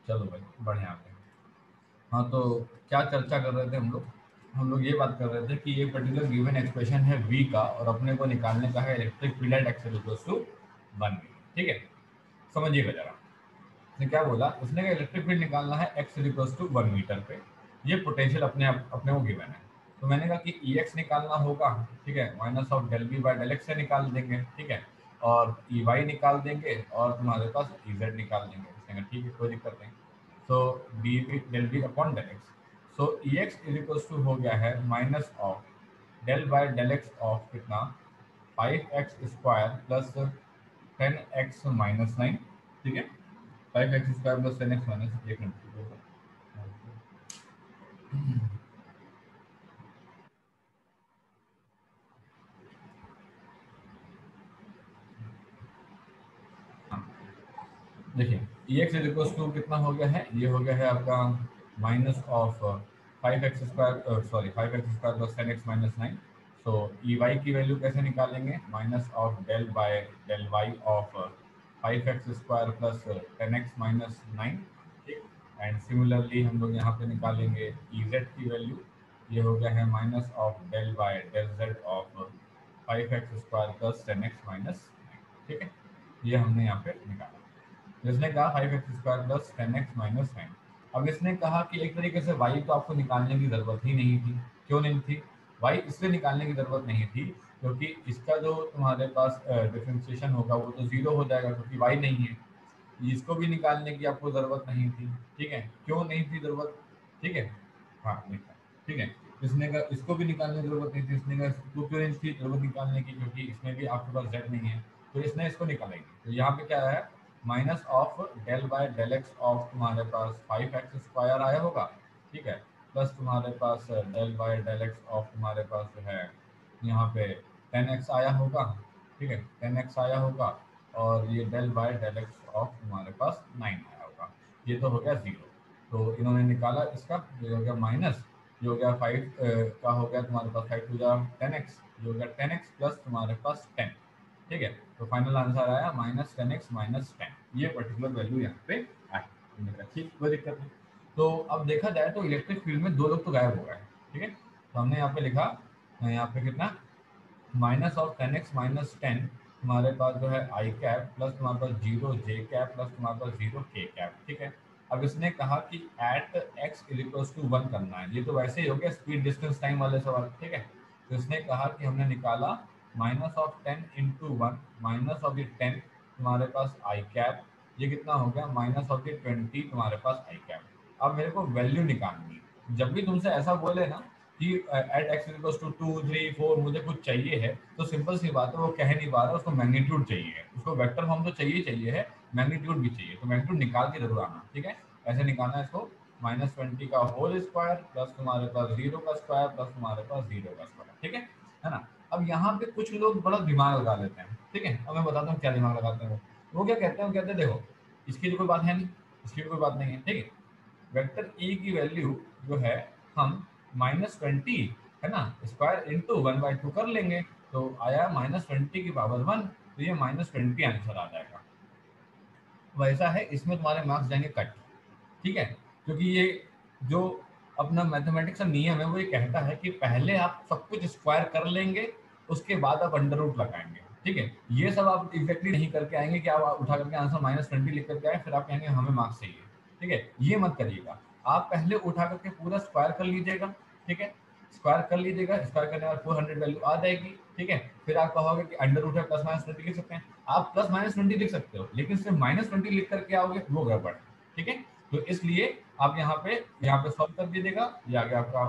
चलो भाई बढ़िया है। हाँ तो क्या चर्चा कर रहे थे हम लोग ये बात कर रहे थे कि ये पर्टिकुलर गिवन एक्सप्रेशन है v का और अपने को निकालने का है electric field at x equals to 1 metre. ठीक है, समझिएगा जरा। उसने क्या बोला, उसने कहा इलेक्ट्रिक फील्ड निकालना है एक्स इक्वल्स टू 1 मीटर पे, ये पोटेंशियल अपने को गिवन है। तो मैंने कहा कि ई एक्स निकालना होगा, ठीक है, minus of del B by del x से निकाल देंगे, ठीक है, और ई वाई निकाल देंगे और तुम्हारे पास ई जेड निकाल देंगे। उसने कहा ठीक है कोई दिक्कत नहीं। So D B del B upon del X, so E X is equals to हो गया है minus of del by del X of कितना 5x² प्लस 10x माइनस 9, ठीक है, 5x² plus 10x minus 1 minute. देखिए ई एक्स इक्वल्स टू कितना हो गया है, ये हो गया है आपका minus of 5x² sorry 5x² plus 10x minus 9। So E Y की वैल्यू कैसे निकालेंगे, minus of del by del Y of 5x² plus 10x minus 9, ठीक। एंड सिमिलरली हम लोग यहाँ पे निकालेंगे ई जेड की वैल्यू, ये हो गया है minus of del by del Z of 5x² plus 10x minus 9, ठीक है, ये हमने यहाँ पे निकाला। इसने कहा 5x² प्लस 10x माइनस 9। अब इसने कहा कि एक तरीके से y तो आपको निकालने की जरूरत ही नहीं थी। क्यों नहीं थी? y इसलिए निकालने की जरूरत नहीं थी क्योंकि इसका जो तुम्हारे पास डिफरेंशिएशन होगा वो तो जीरो हो जाएगा क्योंकि y नहीं है। इसको भी निकालने की आपको जरूरत नहीं थी, ठीक है। क्यों नहीं थी जरूरत? ठीक है, हाँ लिखा, ठीक है। इसने कहा इसको भी निकालने की जरूरत नहीं थी, इसने कहा इसको क्यों नहीं थी जरूरत निकालने की, क्योंकि इसमें भी आपके पास z नहीं है, तो इसने इसको निकालेंगे। तो यहाँ पे क्या है, minus of del by del X of तुम्हारे पास 5x² आया होगा, ठीक है, प्लस तुम्हारे पास del by del X of तुम्हारे पास जो है यहाँ पे 10x आया होगा, ठीक है, 10x आया होगा, और ये del by del X of तुम्हारे पास 9 आया होगा। ये तो हो गया जीरो, तो इन्होंने निकाला इसका, ये हो गया माइनस, ये हो गया 5 का हो गया तुम्हारे पास 5 टू जा 10x, ये हो गया 10x प्लस तुम्हारे पास 10, ठीक है। तो फाइनल आंसर आया माइनस 10x माइनस 10, ये पर्टिकुलर वैल्यू यहाँ पे आई। हमने कहा ठीक, कोई दिक्कत नहीं। तो अब देखा जाए तो इलेक्ट्रिक फील्ड में दो लोग तो गायब हो गए, ठीक है। तो हमने यहाँ पे लिखा, यहाँ पे कितना, माइनस ऑफ 10x माइनस 10 तुम्हारे पास जो है आई कैप प्लस तुम्हारे पास 0 जे कैप प्लस तुम्हारे पास 0 के कैप, ठीक है। अब इसने कहा कि एट x इक्वल्स टू 1 करना है, ये तो वैसे ही हो गया स्पीड डिस्टेंस टाइम वाले सवाल, ठीक है। तो इसने कहा कि हमने निकाला minus of 10 into 1 minus of the 10 तुम्हारे पास आई कैप, ये कितना हो गया माइनस ऑफ द 20 तुम्हारे पास आई कैप। अब मेरे को वैल्यू निकालनी है। जब भी तुमसे ऐसा बोले ना कि एट एक्स इक्वल्स टू 2 3 4 मुझे कुछ चाहिए है, तो सिंपल सी बात है, वो कह नहीं पा रहा, उसको मैग्नीट्यूड चाहिए है, उसको वेक्टर फॉर्म तो चाहिए है, मैग्नीट्यूड भी चाहिए, तो मैग्नीट्यूड निकाल के जरूर आना, ठीक है। ऐसे निकालना है इसको, -20 का होल स्क्वायर प्लस तुम्हारे पास 0 का स्क्वायर प्लस तुम्हारे पास 0 का स्क्वायर, ठीक है ना। अब यहाँ पे कुछ लोग बड़ा दिमाग लगा लेते हैं, ठीक है। अब मैं बताता हूँ क्या दिमाग लगाते हैं वो क्या कहते हैं, कहते हैं देखो इसकी तो कोई बात है नहीं, इसकी भी कोई बात नहीं है, ठीक है। वेक्टर ई की वैल्यू जो है हम -20 है ना स्क्वायर इंटू 1/2 कर लेंगे, तो आया -20 की पावर 1, तो ये -20 आंसर आ जाएगा। वैसा है, इसमें तुम्हारे मार्क्स जाएंगे कट, ठीक है, क्योंकि ये जो अपना मैथमेटिक्स का नियम है वो ये कहता है कि पहले आप सब कुछ स्क्वायर कर लेंगे, उसके बाद आप अंडर रूट लगाएंगे, ठीक है। ये सब आप एग्जैक्टली नहीं करके आएंगे कि आप उठा करके आंसर -20 लिख करके आए फिर आप कहेंगे हमें मार्क्स चाहिए, ठीक है, ये मत करिएगा। आप पहले उठा करके पूरा स्क्वायर कर लीजिएगा, ठीक है, स्क्वायर कर लीजिएगा, स्क्वायर करने बाद 400 वैल्यू आ जाएगी, ठीक है। फिर आप कहोगे कि अंडर रूट है +-20 लिख सकते हैं, आप +-20 लिख सकते हो, लेकिन सिर्फ -20 लिख करके आओगे वो गड़बड़ है, ठीक है। तो इसलिए आप यहाँ पे सॉल्व कर दीजिएगा, ये आ गया आपका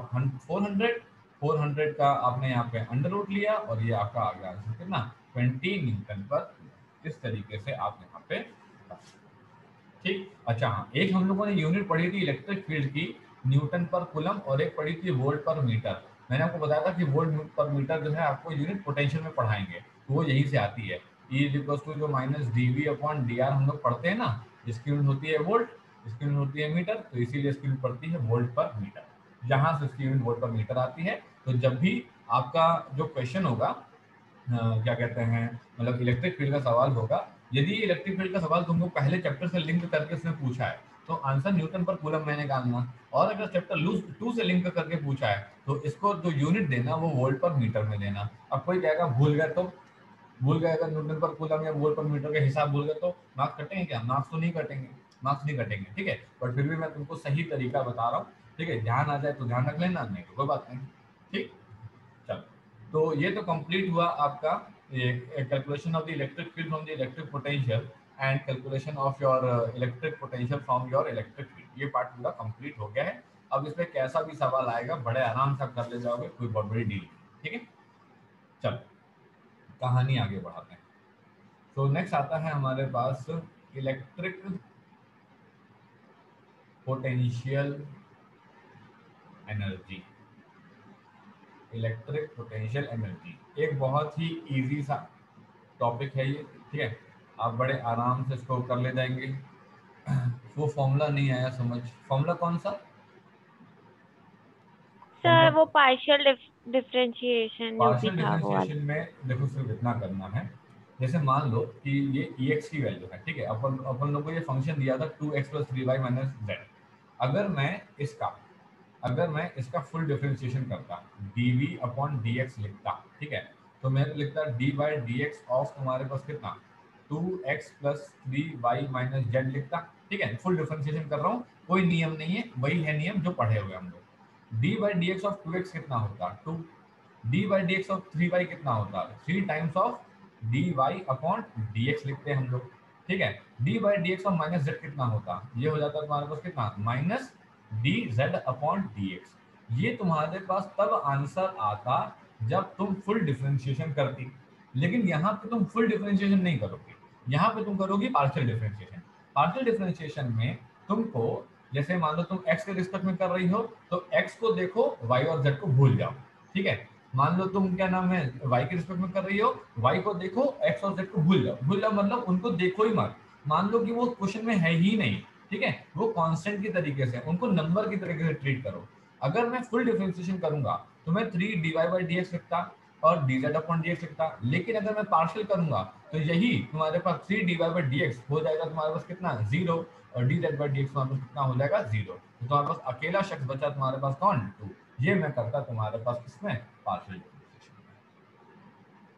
400 का आपने यहाँ पे अंडर रूट लिया और ये आपका आ गया आंसर कितना 20 न्यूटन पर। इस तरीके से आप यहाँ पे, ठीक। अच्छा हाँ, एक हम लोगों ने यूनिट पढ़ी थी इलेक्ट्रिक फील्ड की न्यूटन पर कूलम, और एक पढ़ी थी वोल्ट पर मीटर। मैंने आपको बताया था कि वोल्ट पर मीटर जो है आपको यूनिट पोटेंशियल में पढ़ाएंगे, तो वो यहीं से आती है। ई इक्वल्स टू जो -dV/dr हम लोग पढ़ते हैं ना, इसकी यूनिट होती है वोल्ट, इसकी यूनिट होती है मीटर, तो इसीलिए इसकी यूनिट पड़ती है वोल्ट पर मीटर, जहां से इसकी यूनिट वोल्ट पर मीटर आती है। तो जब भी आपका जो क्वेश्चन होगा, क्या कहते हैं, मतलब इलेक्ट्रिक फील्ड का सवाल होगा, यदि इलेक्ट्रिक फील्ड का सवाल तुमको पहले चैप्टर से लिंक करके उसने पूछा है, तो आंसर न्यूटन पर कूलम में निकालना। और अगर चैप्टर 2 से लिंक करके पूछा है तो इसको जो यूनिट देना वो वोल्ट पर मीटर में देना। अब कोई कहेगा भूल गए तो, भूल गए अगर न्यूटन पर कूलम या वोल्ट पर मीटर के हिसाब भूल गए तो मार्क्स कटेंगे क्या? मार्क्स तो नहीं कटेंगे, मार्क्स नहीं कटेंगे, ठीक है। बट फिर भी मैं तुमको सही तरीका बता रहा हूँ, ठीक है। ध्यान आ जाए तो ध्यान रख लेना, नहीं तो कोई बात नहीं, ठीक। चलो, तो ये तो कंप्लीट हुआ आपका calculation of the electric field from the electric potential and calculation of your electric potential from your electric field. ये पार्ट पूरा कंप्लीट हो गया है। अब इस पे कैसा भी सवाल आएगा बड़े आराम से आप कर ले जाओगे, कोई बहुत बड़ी डील, ठीक है। चलो कहानी आगे बढ़ाते हैं। तो नेक्स्ट आता है हमारे पास electric potential energy. Electric potential energy एक बहुत ही इजी सा टॉपिक है ये, ठीक है। आप बड़े आराम से इसको कर ले जाएंगे। वो फॉर्मूला नहीं आया समझ, फॉर्मूला कौन सा? फॉर्मूला सर वो पार्शियल डिफरेंशिएशन जो भी पार्शियल था वो वाला। डिफरेंशिएशन में देखो सिर्फ इतना करना है। जैसे मान लो कि ये एक्स की वैल्यू है, ठीक है। अपन अपन लोग को ये फंक्शन दिया था 2x + 3y - z। अगर मैं इसका फुल डिफरेंशिएशन करता, dv/dx लिखता, ठीक है। तो मैं लिखता d/dx ऑफ तुम्हारे पास कितना 2x + 3y - z लिखता, ठीक है। फुल डिफरेंशिएशन कर रहा हूँ, कोई नियम नहीं है, वही है नियम जो पढ़े हुए हम लोग। d/dx ऑफ 2x कितना होता 2, d/dx ऑफ 3y कितना होता 3 टाइम्स ऑफ dy/dx लिखते हैं हम लोग, ठीक है। d/dx ऑफ -z कितना होता, ये हो जाता तुम्हारे पास कितना -dz/dx। ये तुम्हारे पास तब आंसर आता जब तुम फुल डिफरेंशिएशन करती, लेकिन यहाँ पे तुम फुल डिफरेंशिएशन नहीं करोगे, यहाँ पे तुम करोगी पार्शियल डिफरेंशिएशन। पार्शियल डिफरेंशिएशन में तुमको जैसे मान लो तुम x के रिस्पेक्ट में कर रही हो तो x को देखो, y और z को भूल जाओ, ठीक है। मान लो तुम क्या नाम है y के रिस्पेक्ट में कर रही हो, y को देखो, x और z को भूल जाओ। भूल जाओ मतलब उनको देखो ही मत, मान लो कि वो क्वेश्चन में है ही नहीं, ठीक है। वो कांस्टेंट की तरीके से, उनको नंबर की तरीके से ट्रीट करो। अगर मैं फुल डिफरेंशिएशन करूंगा तो मैं 3 dy/dx लिखता और dz/dx लिखता, लेकिन अगर मैं पार्शियल करूंगा तो यही तुम्हारे पास 3 dy/dx हो जाएगा तुम्हारे पास कितना 0, और dz/dx तुम्हारे पास कितना हो जाएगा 0। तो तुम्हारे पास अकेला शख्स बचा तुम्हारे पास कौन 2। ये मैं करता तुम्हारे पास किसमें पार्शियल डिफरेंशिएशन में।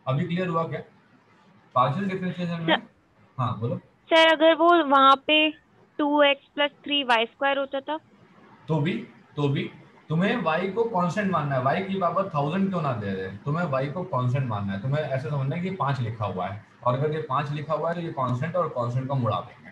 अभी क्लियर हुआ क्या पार्शियल डिफरेंशिएशन में? हाँ बोलो। सर अगर वो वहां पे 2x + 3y² होता था। तो भी तो भी तुम्हें y को कांस्टेंट मानना है, y की पावर 1000 क्यों ना दे रहे, तुम्हें y को कांस्टेंट मानना है। तुम्हें ऐसे समझना है कि 5 लिखा हुआ है, और अगर ये 5 लिखा हुआ है तो ये कांस्टेंट और कांस्टेंट को मुड़ा देंगे,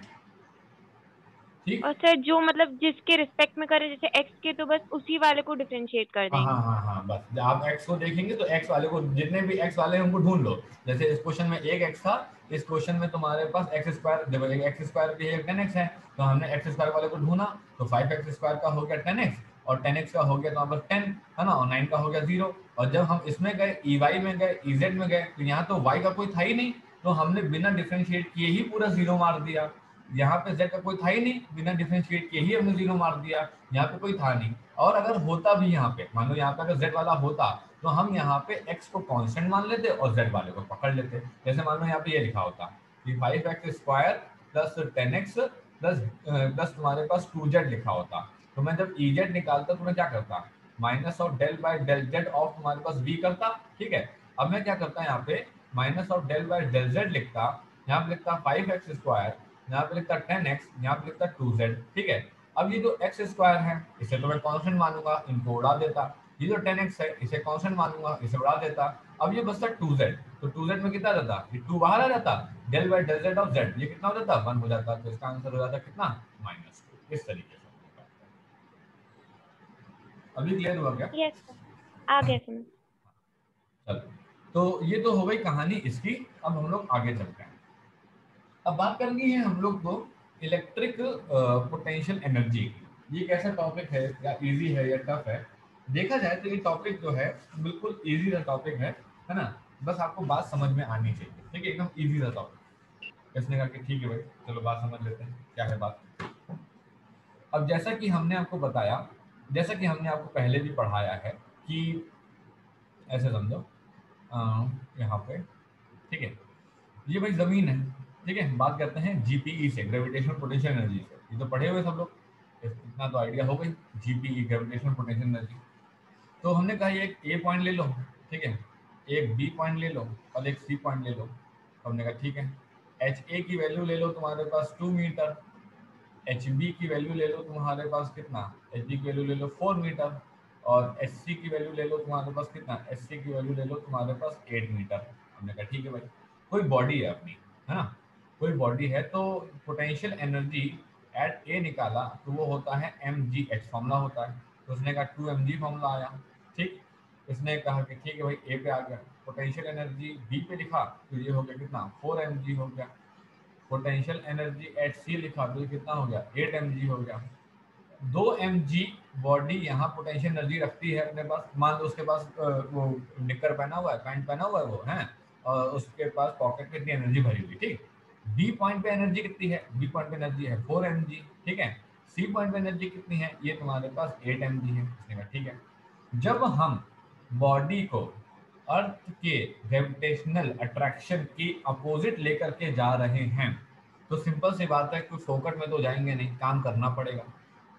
ठीक। और सर जो मतलब जिसके रिस्पेक्ट में करे, जैसे x के, तो बस उसी वाले को डिफरेंशिएट कर हाँ हाँ देंगे। हाँ हाँ, बस जब आप x को देखेंगे तो x वाले को, जितने भी x वाले हैं उनको ढूंढ लो। जैसे इस क्वेश्चन में एक x था, इस क्वेश्चन में तुम्हारे पास x² देखो, एक x² भी है 10x है, तो हमने x² वाले को ढूंढा तो 5x² का हो गया 10x, और 10x का हो गया तो यहाँ पर 10 है ना, और 9 का हो गया 0। और जब हम इसमें गए EY में गए EZ में गए तो यहाँ तो y का कोई था ही नहीं, तो हमने बिना डिफरेंशिएट किए ही पूरा 0 मार दिया। यहाँ पे z का कोई था ही नहीं, बिना डिफरेंशिएट किए ही हमने 0 मार दिया, यहाँ पे कोई था नहीं। और अगर होता भी यहाँ पे, मान लो यहाँ पे अगर z वाला होता तो हम यहाँ पे x को कांस्टेंट मान लेते और z वाले को पकड़ लेते। जैसे मान लो यहाँ पे ये लिखा होता कि 5x² + 10x प्लस तुम्हारे पास 2z लिखा होता, तो मैं जब ez निकालता तो मैं क्या करता minus of del/del z of तुम्हारे पास v करता, ठीक है। अब मैं क्या करता यहाँ पे माइनस ऑफ del/del z लिखता, यहाँ पे लिखता 5x², यहाँ पे लिखता 10x, यहाँ पे लिखता 2z, ठीक है। अब ये जो x² है इसे तो मैं कांस्टेंट मानूंगा, इनको उड़ा देता। ये जो 10x है इसे कांस्टेंट मानूंगा, इसे उड़ा देता। अब ये बचता 2z, तो 2z में कितना रहता, ये 2 बाहर आ जाता, del/del z ऑफ z ये कितना हो जाता 1 हो जाता, तो इसका आंसर हो जाता कितना -2। इस तरीके से। अभी क्लियर हुआ क्या? यस सर, आ गया समझ। चलो, तो ये तो हो गई कहानी इसकी। अब हम लोग आगे चलते हैं। अब बात करनी है हम लोग को इलेक्ट्रिक पोटेंशियल एनर्जी की। ये कैसा टॉपिक है, या इजी है या टफ है? देखा जाए तो ये टॉपिक जो है बिल्कुल इजी सा टॉपिक है ना। बस आपको बात समझ में आनी चाहिए, ठीक है, एकदम इजी सा टॉपिक। इसने कहा कि ठीक है भाई चलो बात समझ लेते हैं क्या है बात। अब जैसा कि हमने आपको बताया, जैसा कि हमने आपको पहले भी पढ़ाया है कि ऐसे समझो यहाँ पे, ठीक है, ये भाई जमीन है, ठीक है। बात करते हैं जीपीई से, ग्रेविटेशनल पोटेंशियल एनर्जी से। ये तो पढ़े हुए सब लोग, इतना तो आइडिया हो गई, जीपी ग्रेविटेशनल पोटेंशियल एनर्जी। तो हमने कहा ये एक ए पॉइंट ले लो, ठीक है, एक बी पॉइंट ले लो और एक सी पॉइंट ले लो। तो हमने कहा ठीक है, एच ए की वैल्यू ले लो तुम्हारे पास 2 मीटर, एच बी की वैल्यू ले लो तुम्हारे पास कितना, एच बी की वैल्यू ले लो 4 मीटर, और एच सी की वैल्यू ले लो तुम्हारे पास कितना, एच सी की वैल्यू ले लो तुम्हारे पास 8 मीटर। हमने कहा ठीक है भाई, कोई बॉडी है अपनी, है ना, कोई बॉडी है, तो पोटेंशियल एनर्जी एट ए निकाला तो वो होता है एम जी एच, फॉर्मूला होता है। तो उसने कहा 2 mg फॉर्मूला आया, ठीक। इसने कहा कि ठीक है भाई ए पे आ गया, पोटेंशियल एनर्जी बी पे लिखा तो ये हो गया कितना 4 mg हो गया, पोटेंशियल एनर्जी एट सी लिखा तो ये कितना हो गया 8 mg हो गया। 2 mg बॉडी यहाँ पोटेंशियल एनर्जी रखती है अपने पास, मान लो उसके पास वो निकर पहना हुआ है, पैंट पहना हुआ है वो है, और उसके पास पॉकेट में इतनी एनर्जी भरी हुई, ठीक। बी पॉइंट पे एनर्जी कितनी है, बी पॉइंट पे एनर्जी है 4 mg, ठीक है। सी पॉइंट पे एनर्जी कितनी है, ये तुम्हारे पास 8 mg है। इसने कहा ठीक है, जब हम बॉडी को अर्थ के ग्रेविटेशनल अट्रैक्शन की अपोजिट लेकर के जा रहे हैं, तो सिंपल सी बात है, कोई फोकट में तो जाएंगे नहीं, काम करना पड़ेगा।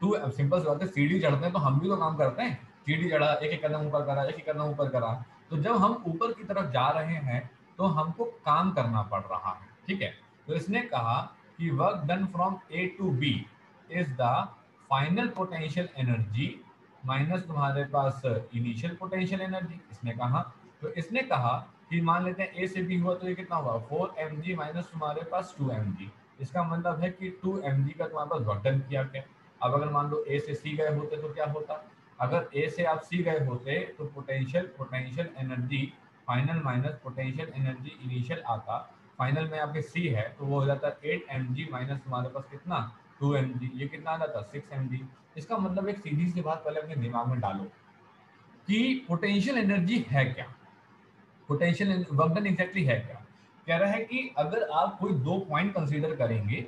तू अब सिंपल सी बात है, सीढ़ी चढ़ते हैं तो हम भी तो काम करते हैं, सीढ़ी चढ़ा, एक एक कदम ऊपर करा, एक एक कदम ऊपर करा, तो जब हम ऊपर की तरफ जा रहे हैं तो हमको काम करना पड़ रहा है, ठीक है। तो इसने कहा कि work done from A to B is the final potential energy minus तुम्हारे पास इनिशियल पोटेंशियल एनर्जी। इसने कहा, तो इसने कहा कि मान लेते हैं ए से बी हुआ तो ये कितना हुआ 4 mg माइनस तुम्हारे पास 2 mg। इसका मतलब है कि 2 mg का तुम्हारे पास वर्क डन किया गया। अब अगर मान लो ए से सी गए होते तो क्या होता, अगर ए से आप सी गए होते तो potential energy final minus potential energy initial आता, फाइनल में आपके सी है तो वो हो जाता 8 mg माइनस तुम्हारे पास कितना 2 mg, ये कितना आ जाता 6 mg। इसका मतलब एक सीधी सी बात पहले अपने दिमाग में डालो कि पोटेंशियल एनर्जी है क्या, पोटेंशियल वर्क डन एग्जैक्टली है क्या। कह रहा है कि अगर आप कोई दो पॉइंट कंसीडर करेंगे,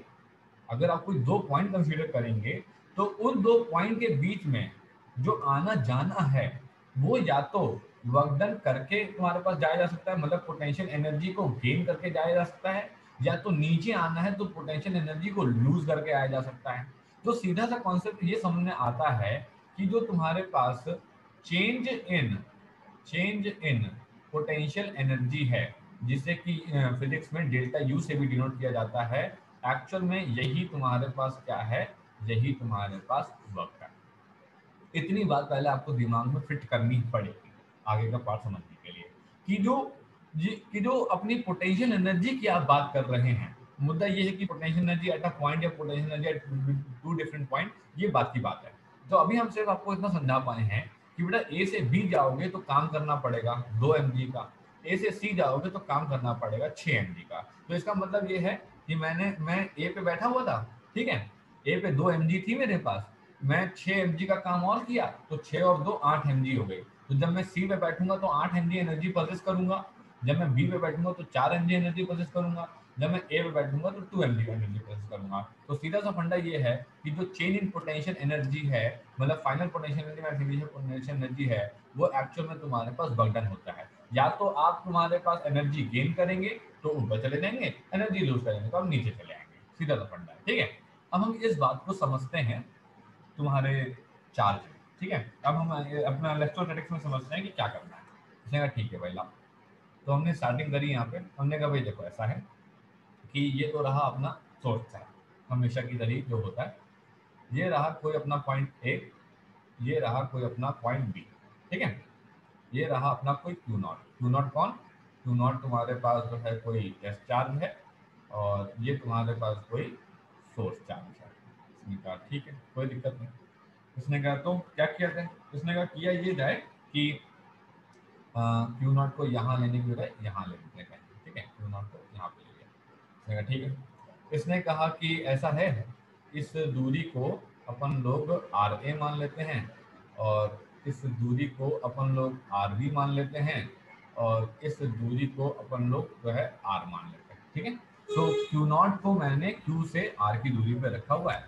अगर आप कोई दो पॉइंट कंसीडर करेंगे तो उन दो पॉइंट के बीच में जो आना जाना है वो या तो वर्क डन करके तुम्हारे पास जाया जा सकता है, मतलब पोटेंशियल एनर्जी को गेन करके जाया जा सकता है, या तो नीचे आना है तो पोटेंशियल एनर्जी को लूज करके आया जा सकता है। तो सीधा सा कॉन्सेप्ट ये समझ में आता है कि जो तुम्हारे पास change in change in potential energy है, जिसे कि फिजिक्स में डेल्टा यू से भी डिनोट किया जाता है, एक्चुअल में यही तुम्हारे पास क्या है, यही तुम्हारे पास वर्क है। इतनी बात पहले आपको दिमाग में फिट करनी पड़ेगी आगे का पार्ट समझने के लिए, कि जो अपनी पोटेंशियल एनर्जी की आप बात कर रहे हैं, मुद्दा ये है कि potential energy at a point या potential energy at two different point, ये बात की बात है। तो अभी हम सिर्फ आपको इतना समझा पाए हैं कि बेटा ए से बी जाओगे तो काम करना पड़ेगा 2 mg का, ए से सी जाओगे तो काम करना पड़ेगा 6 mg का। तो इसका मतलब ये है कि मैं ए पे बैठा हुआ था, ठीक है, ए पे 2 mg थी मेरे पास, मैं 6 mg का काम और किया तो 6 और 2 8 mg हो गई। तो जब मैं सी पे बैठूंगा तो 8 mg एनर्जी प्रोसेस करूंगा, जब मैं बी पे बैठूंगा तो 4 mg एनर्जी प्रोसेस करूंगा, जब मैं ए पे बैठूंगा तो 2 mg एनर्जी प्रोसेस करूंगा। तो सीधा सा फंडा ये है कि जो चेंज इन पोटेंशियल एनर्जी है, मतलब फाइनल पोटेंशियल एनर्जी में इनिशियल पोटेंशियल एनर्जी है, वो एक्चुअल में तुम्हारे पास वर्क डन होता है। या तो आप तुम्हारे पास एनर्जी गेन करेंगे तो ऊपर चले जाएंगे, एनर्जी लूज करेंगे तो आप नीचे चले आएंगे, सीधा सा फंडा है, ठीक है। अब हम इस बात को समझते हैं तुम्हारे चार्ज, ठीक है। अब हम अपना इलेक्ट्रोस्टैटिक्स में समझते हैं कि क्या करना है। उसने कहा ठीक है भाई ला, तो हमने स्टार्टिंग करी यहाँ पे, हमने कहा भाई देखो ऐसा है कि ये तो रहा अपना सोर्स चार्ज, हमेशा की तरह जो होता है, ये रहा कोई अपना पॉइंट ए, ये रहा कोई अपना पॉइंट बी, ठीक है, ये रहा अपना कोई क्यू नॉट। क्यू नॉट कौन, क्यू नॉट तुम्हारे पास जो है कोई एस चार्ज है, और ये तुम्हारे पास कोई सोर्स चार्ज है। इसने कहा ठीक है कोई दिक्कत नहीं। इसने कहा तो क्या किया जाए, इसने कहा किया ये जाए कि क्यू नॉट को यहाँ लेने की बजाय यहाँ ले लेते हैं, ठीक है, क्यू नॉट को यहाँ पे ले लिया। इसने कहा ठीक है। इसने कहा कि ऐसा है, इस दूरी को अपन लोग आर ए मान लेते हैं, और इस दूरी को अपन लोग आर बी मान लेते हैं, और इस दूरी को अपन लोग जो है आर मान लेते हैं, ठीक है। तो क्यू नॉट को मैंने क्यू से आर की दूरी पे रखा हुआ है,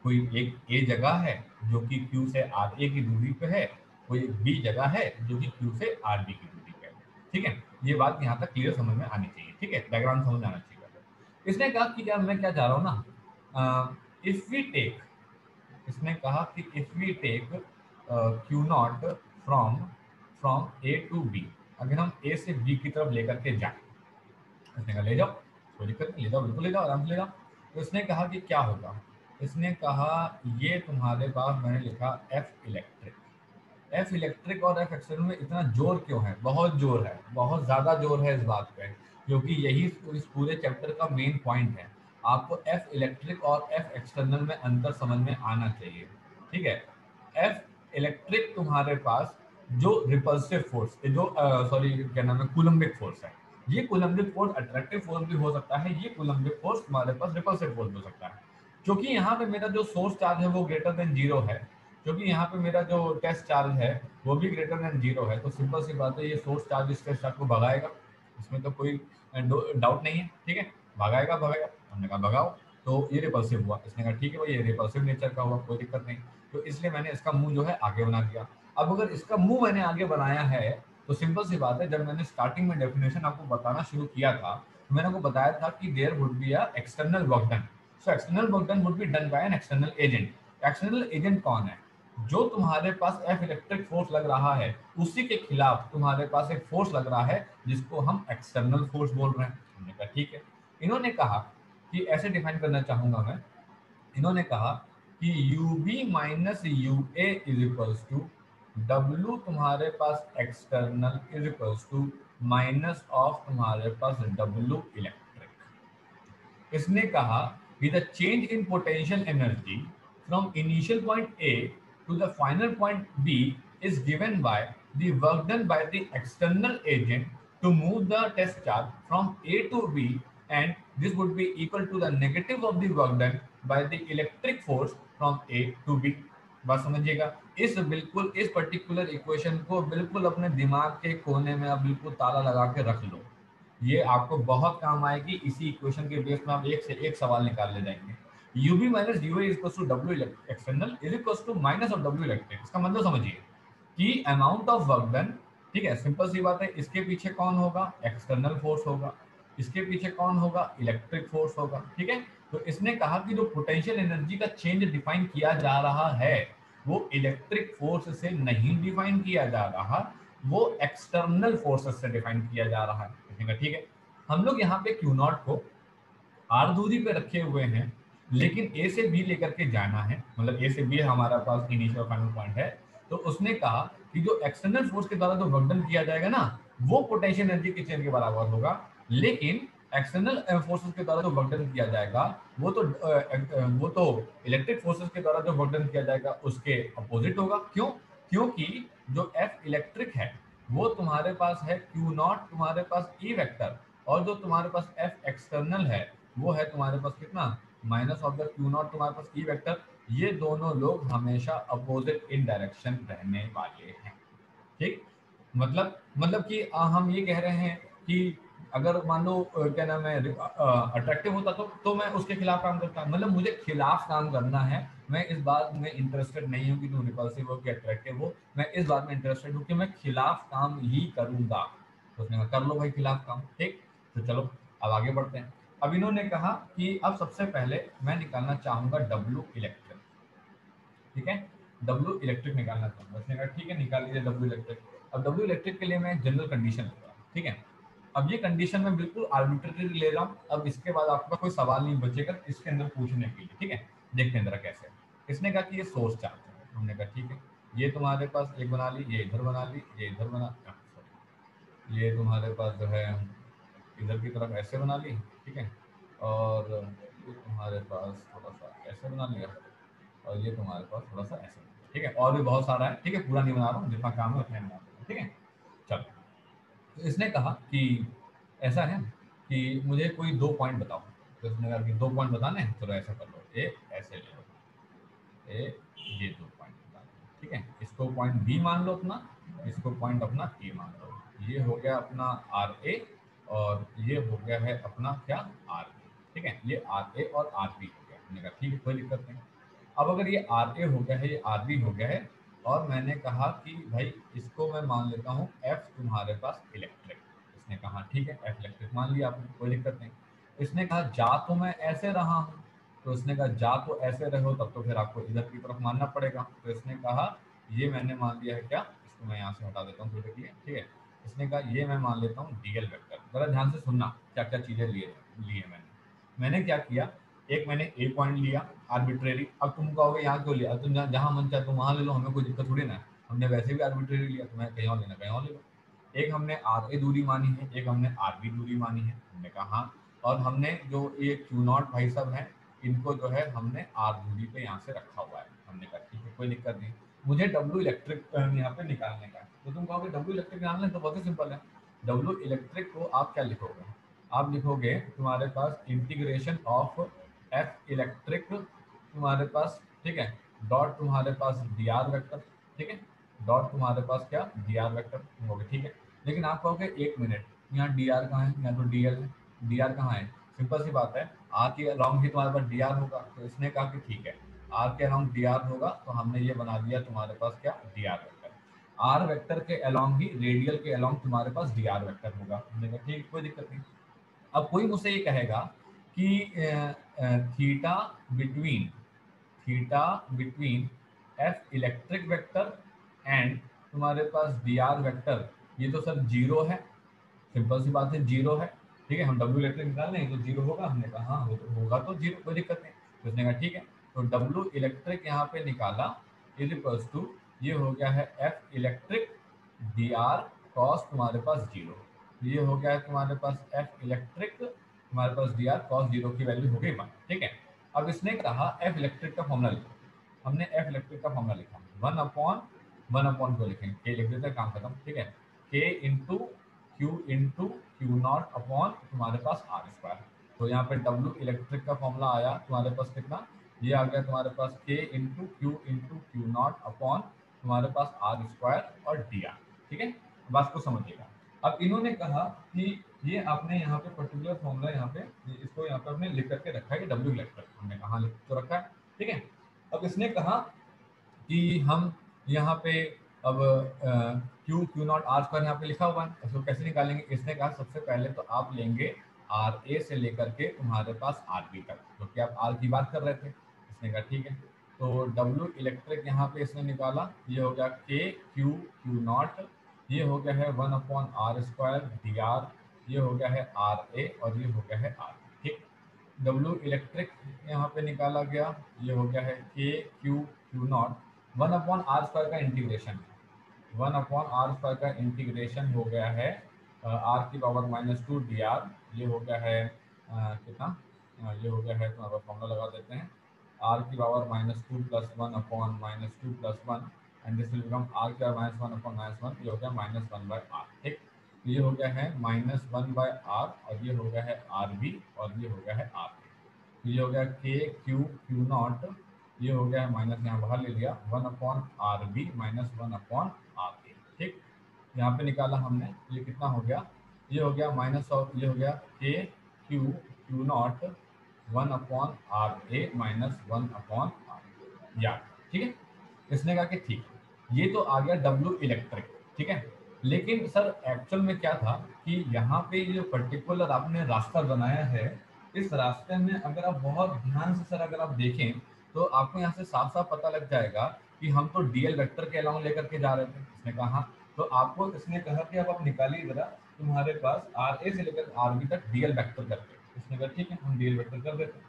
कोई एक ए जगह है जो कि क्यू से आर ए की दूरी पे है, कोई बी जगह है जो कि क्यू से आर बी की दूरी पे है, ठीक है। ये बात यहाँ तक क्लियर समझ में आनी चाहिए, ठीक है, डायग्राम समझ में आना चाहिए। इसने कहा कि यार मैं क्या चाह रहा हूँ ना, इफ वी टेक, इसने कहा कि if we take Q not from from A to B, अगर हम ए से बी की तरफ लेकर के जाए, इसने कहा ले जाओ, कोई दिक्कत नहीं, ले जाओ, बिल्कुल ले जाओ, आराम से ले जाओ। तो इसने कहा कि क्या होगा, इसने कहा ये तुम्हारे पास, मैंने लिखा एफ इलेक्ट्रिक, एफ इलेक्ट्रिक और एफ एक्सटर्नल में इतना जोर क्यों है, बहुत जोर है, बहुत ज़्यादा जोर है इस बात पे, क्योंकि यही इस पूरे चैप्टर का मेन पॉइंट है। आपको एफ इलेक्ट्रिक और एफ एक्सटर्नल में अंतर समझ में आना चाहिए, ठीक है। एफ इलेक्ट्रिक तुम्हारे पास जो रिपल्सिव फोर्स, जो सॉरी क्या नाम है, कूलम्बिक फोर्स है, ये कूलम्बिक फोर्स अट्रैक्टिव फोर्स भी हो सकता है, ये कूलम्बिक फोर्स तुम्हारे पास रिपल्सिव फोर्स भी हो सकता है। क्योंकि यहाँ पे मेरा जो सोर्स चार्ज है वो ग्रेटर देन जीरो है, क्योंकि यहाँ पे मेरा जो टेस्ट चार्ज है वो भी ग्रेटर देन जीरो है, तो सिंपल सी बात है ये सोर्स चार्ज इस टेस्ट चार्ज को भगाएगा, इसमें तो कोई डाउट नहीं है, ठीक है, भगाएगा भगाएगा, हमने कहा भगाओ, तो ये रिपल्सिव हुआ, इसने कहा ठीक है भाई ये रिपल्सिव नेचर का हुआ, कोई दिक्कत नहीं, तो इसलिए मैंने इसका मुंह जो है आगे बना दिया। अब अगर इसका मुंह मैंने आगे बनाया है तो सिंपल सी बात है, जब मैंने स्टार्टिंग में डेफिनेशन आपको बताना शुरू किया था तो मैंने आपको बताया था कि there would be a external work done, so external work done would be done by an external agent. External agent कौन है, जो तुम्हारे पास एफ इलेक्ट्रिक फोर्स लग रहा है उसी के खिलाफ तुम्हारे पास एक फोर्स लग रहा है जिसको हम एक्सटर्नल फोर्स बोल रहे हैं। हमने कहा ठीक है, इन्होंने कहा कि ऐसे डिफाइन करना चाहूंगा मैं, इन्होंने कहा कि U B minus U A is equals to W तुम्हारे पास external is equals to minus of तुम्हारे पास डब्ल्यू इलेक्ट्रिक। इसने कहा कि the change in potential energy from initial point A to the final point B is given by the work done by the external agent to move the test charge from A to B, and this would be equal to the negative of the work done by the electric force from A to B। बात समझिएगा, इस बिल्कुल इस particular equation को बिल्कुल अपने दिमाग के कोने में आप बिल्कुल ताला लगा के रख लो, ये आपको बहुत काम आएगी। इसी इक्वेशन के बेस में आप एक से एक सवाल निकाल ले जाएंगे। U B minus U A is equal to W external is equal to minus of W electric. इसका मतलब समझिए कि अमाउंट ऑफ वर्क डन, ठीक है, सिंपल सी बात है, इसके पीछे कौन होगा, एक्सटर्नल फोर्स होगा, इसके पीछे कौन होगा, इलेक्ट्रिक फोर्स होगा, ठीक है। तो इसने कहा कि जो पोटेंशियल एनर्जी का चेंज डिफाइन किया जा रहा है वो इलेक्ट्रिक फोर्स से नहीं डिफाइन किया जा रहा, वो एक्सटर्नल फोर्सेस से डिफाइन किया जा रहा है, ठीक है। हम लोग यहाँ पे क्यू नॉट को आर दूरी पे रखे हुए हैं, लेकिन ए से बी लेकर के जाना है, मतलब ए से बी हमारा पास इनिशियल फाइनल पॉइंट है, तो उसने कहा कि जो एक्सटर्नल फोर्स के द्वारा जो वर्क डन किया जाएगा ना वो पोटेंशियल एनर्जी के चेंज के बराबर होगा, लेकिन एक्सटर्नल फोर्सेस के द्वारा जो वर्क डन किया जाएगा वो तो इलेक्ट्रिक फोर्सेस के द्वारा जो वर्क डन किया जाएगा उसके अपोजिट होगा। क्यों, क्योंकि जो एफ इलेक्ट्रिक है वो तुम्हारे पास है क्यू नॉट तुम्हारे पास ई वेक्टर, और जो तुम्हारे पास एफ एक्सटर्नल है वो है तुम्हारे पास कितना, minus of the Q not तुम्हारे पास ई वेक्टर। ये दोनों लोग हमेशा अपोजिट इन डायरेक्शन रहने वाले हैं, ठीक। मतलब कि हम ये कह रहे हैं कि अगर मान लो क्या नाम है अट्रैक्टिव होता तो मैं उसके खिलाफ काम करता, मतलब मुझे खिलाफ काम करना है। मैं इस बात में इंटरेस्टेड नहीं हूँ कि तुम रिपल्सिव हो कि अट्रैक्टिव हो, मैं इस बात में इंटरेस्टेड हूँ कि मैं खिलाफ काम ही करूंगा। तो उसने कहा कर लो भाई खिलाफ काम, ठीक। तो चलो अब आगे बढ़ते हैं। अब इन्होंने कहा कि अब सबसे पहले मैं निकालना चाहूंगा डब्ल्यू इलेक्ट्रिक, ठीक है, डब्ल्यू इलेक्ट्रिक निकालना चाहूंगा। उसने कहा ठीक है निकाल लीजिए डब्ल्यू इलेक्ट्रिक। अब डब्ल्यू इलेक्ट्रिक के लिए मैं जनरल कंडीशन लूंगा, ठीक है। अब ये कंडीशन मैं बिल्कुल आर्बिट्रेरी ले रहा हूँ, अब इसके बाद आपका कोई सवाल नहीं बचेगा इसके अंदर पूछने के लिए, ठीक है। देखते हैं जरा कैसे। इसने कहा कि ये सोर्स चार्ज है, हमने कहा ठीक है, ये तुम्हारे पास एक बना ली, ये इधर बना ली, ये इधर बना, सॉरी ये तुम्हारे पास जो है इधर की तरफ ऐसे बना ली, ठीक है, और ये तुम्हारे पास थोड़ा सा ऐसे बना लिया, और ये तुम्हारे पास थोड़ा सा ऐसे, ठीक है, और भी बहुत सारा है, ठीक है, पूरा नहीं बना रहा हूँ, जितना काम है उतना बना रहा हूँ, ठीक है। चलो, तो इसने कहा कि ऐसा है कि मुझे कोई दो पॉइंट बताओ, तो इसने कहा कि दो पॉइंट बताने हैं, चलो ऐसा कर लो, ए ऐसे ले लो, ए ये दो पॉइंट बता दो, ठीक है, इसको पॉइंट बी मान लो अपना, इसको पॉइंट अपना ए मान लो, ये हो गया अपना आर ए, और ये हो गया है अपना क्या आर बी, ठीक है, ये आर ए और आर बी हो गया। हमने कहा ठीक है कोई दिक्कत नहीं। अब अगर ये आर ए हो गया है, ये आर बी हो गया है, और मैंने कहा कि भाई इसको मैं मान लेता हूँ एफ तुम्हारे पास इलेक्ट्रिक। इसने कहा ठीक है एफ इलेक्ट्रिक मान लिया आपने, कोई दिक्कत नहीं। इसने कहा जा तो मैं ऐसे रहा हूँ, तो इसने कहा जा तो ऐसे रहे हो तब तो फिर आपको इधर की तरफ मानना पड़ेगा। तो इसने कहा ये मैंने मान लिया है क्या, इसको मैं यहाँ से हटा देता हूँ थोड़े के लिए, ठीक है। इसने कहा ये मैं मान लेता हूँ डीएल वेक्टर। जरा ध्यान से सुनना क्या क्या चीज़ें लिए मैंने क्या किया, एक मैंने ए पॉइंट लिया आर्बिट्रेरी। अब तुम कहोगे यहाँ क्यों लिया, तुम जहाँ मन चाहे तुम वहाँ ले लो, हमें कोई दिक्कत थोड़ी ना है, हमने वैसे भी आर्बिट्रेरी लिया, तुम्हें कहीं और लेना कहीं और ले लो। एक हमने आर ए दूरी मानी है, एक हमने आर बी दूरी मानी है, हमने कहा हाँ। और हमने जो ये क्यू नॉट भाई सब है, इनको जो है हमने आर दूरी पे यहाँ से रखा हुआ है। हमने कहा ठीक है कोई दिक्कत नहीं, मुझे डब्ल्यू इलेक्ट्रिक यहाँ पे निकालने का है। तो तुम कहोगे डब्ल्यू इलेक्ट्रिक निकालना है, तो बहुत ही सिंपल है। डब्ल्यू इलेक्ट्रिक को आप क्या लिखोगे, आप लिखोगे तुम्हारे पास इंटीग्रेशन ऑफ एफ इलेक्ट्रिक तुम्हारे पास, ठीक है, डॉट तुम्हारे पास डी आर वेक्टर, ठीक है, डॉट तुम्हारे पास क्या डी आर वेक्टर होगा, ठीक है। लेकिन आप कहोगे एक मिनट, यहाँ डी आर कहाँ है, यहाँ तो डी एल है, डी आर कहाँ है, सिंपल सी बात है, आर के अलॉन्ग ही तुम्हारे पास डी आर होगा। तो इसने कहा कि ठीक है आर के अलॉन्ग डी आर होगा, तो हमने ये बना दिया तुम्हारे पास क्या D R vector. R vector के अलॉन्ग ही रेडियल के अलॉन्ग तुम्हारे पास डी आर वेक्टर होगा। हमने कहा ठीक कोई दिक्कत नहीं। अब कोई मुझसे ये कहेगा कि theta between F electric vector and तुम्हारे पास डी आर वेक्टर, ये तो सर जीरो है, सिंपल सी बात है जीरो है, ठीक है। हम डब्ल्यू इलेक्ट्रिक निकाल लेंगे तो जीरो होगा। हमने कहा हाँ होगा तो जीरो, कोई दिक्कत नहीं। तो उसने कहा ठीक है, तो डब्ल्यू इलेक्ट्रिक यहाँ पे निकाला इज इक्वल्स टू, ये हो गया है F electric D R cos तुम्हारे पास जीरो, ये हो गया है तुम्हारे पास एफ इलेक्ट्रिक तुम्हारे पास डी आर कॉस जीरो की वैल्यू हो गई 1, ठीक है। अब इसने कहा एफ इलेक्ट्रिक का फॉर्मूला लिखो, हमने एफ इलेक्ट्रिक का फॉर्मूला लिखा 1/1 को लिखेंगे, के लिख देते हैं काम खत्म, ठीक है। के इंटू क्यू नॉट अपॉन तुम्हारे पास आर स्क्वायर। तो यहाँ पे डब्ल्यू इलेक्ट्रिक का फॉर्मूला आया तुम्हारे पास कितना, ये आ गया तुम्हारे पास के इंटू क्यू नॉट अपॉन तुम्हारे पास आर स्क्वायर और डी आर, ठीक है। बात को समझिएगा। अब इन्होंने कहा कि ये आपने यहाँ पे पर्टिकुलर फॉर्मूला यहाँ पे इसको यहाँ पे आपने लिख करके रखा है कि डब्ल्यू इलेक्ट्रिक, हमने कहा लिख तो रखा है, ठीक है। अब इसने कहा कि हम यहाँ पे अब क्यू नॉट आर स्क्वायर यहाँ पे लिखा हुआ है, इसको कैसे निकालेंगे। इसने कहा सबसे पहले तो आप लेंगे आर ए से लेकर के तुम्हारे पास आर बी तक, क्योंकि आप आर की बात कर रहे थे। इसने कहा ठीक है, तो डब्ल्यू इलेक्ट्रिक यहाँ पे इसने निकाला, ये हो गया के क्यू नॉट, ये हो गया है 1/r स्क्वायर डी आर, ये हो गया है आर ए और ये हो गया है आर, ठीक। डब्ल्यू इलेक्ट्रिक यहाँ पे निकाला गया, ये हो गया है के क्यू नॉट 1/r स्क्वायर का इंटीग्रेशन, 1/r स्क्वायर का इंटीग्रेशन हो गया है आर की पावर -2 डी आर, ये हो गया है कितना, ये हो गया है तुम्हारा फॉर्मूला लगा देते हैं, आर की power -2 + 1/-2 + 1 and this will become R की पावर -1/-1, ये हो गया -1/r, ठीक। ये हो गया है -1/r और ये हो गया है आर बी और ये हो गया है आर ए। ये हो गया के क्यू नॉट, ये हो गया है माइनस यहाँ बाहर ले लिया 1/r b - 1/r a, ठीक। यहाँ पे निकाला हमने, ये कितना हो गया, ये हो गया माइनस ऑफ, ये हो गया के Q not 1/r a - 1/r या, ठीक है। इसने कहा कि ठीक है, ये तो आ गया डब्ल्यू इलेक्ट्रिक, ठीक है। लेकिन सर एक्चुअल में क्या था कि यहाँ पे जो पर्टिकुलर आपने रास्ता बनाया है, इस रास्ते में अगर आप बहुत ध्यान से सर अगर आप देखें तो आपको यहाँ से साफ साफ पता लग जाएगा कि हम तो डीएल वेक्टर के अलाउंग लेकर के जा रहे थे। इसने कहा हाँ, तो आपको इसने कहा कि अब आप निकालिए जरा तुम्हारे पास आर ए से लेकर आर बी तक डीएल वेक्टर करके। इसने कहा ठीक है हम डीएल वेक्टर कर देते।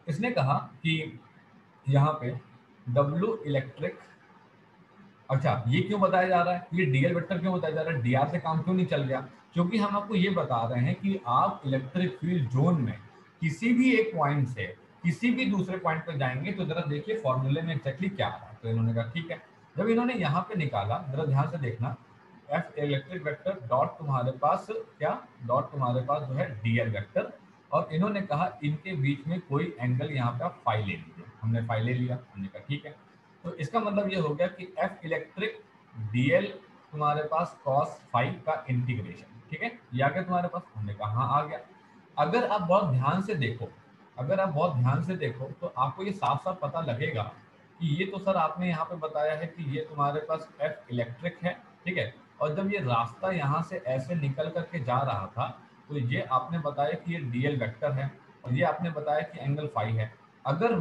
इसने कहा कि यहाँ पे डब्ल्यू इलेक्ट्रिक, अच्छा ये क्यों बताया जा रहा है, ये डीएल वेक्टर क्यों बताया जा रहा है, डीआर से काम क्यों नहीं चल गया, क्योंकि हम आपको ये बता रहे हैं कि आप इलेक्ट्रिक फील्ड जोन में किसी भी एक पॉइंट से किसी भी दूसरे पॉइंट पर जाएंगे तो जरा देखिए फॉर्मूले में एक्जैक्टली क्या आ रहा है। तो इन्होंने कहा ठीक है, जब इन्होंने यहाँ पे निकाला जरा ध्यान से देखना, एफ इलेक्ट्रिक वेक्टर डॉट तुम्हारे पास क्या, डॉट तुम्हारे पास जो है डीएल वेक्टर, और इन्होंने कहा इनके बीच में कोई एंगल यहाँ पे आप फाई ले लीजिए। हमने फाई ले लिया, हमने कहा ठीक है, तो इसका मतलब ये हो गया कि एफ इलेक्ट्रिक डीएल तुम्हारे पास कॉस फाई का इंटीग्रेशन, ठीक है, ये आ गया तुम्हारे पास। हमने कहा हाँ आ गया। अगर आप बहुत ध्यान से देखो, अगर आप बहुत ध्यान से देखो तो आपको ये साफ साफ पता लगेगा कि ये तो सर आपने यहाँ पे बताया है कि ये तुम्हारे पास एफ इलेक्ट्रिक है, ठीक है, और जब ये रास्ता यहाँ से ऐसे निकल करके जा रहा था तो ये आपने बताया कि ये डीएल वेक्टर है और ये आपने बताया कि एंगल फाई है। अगर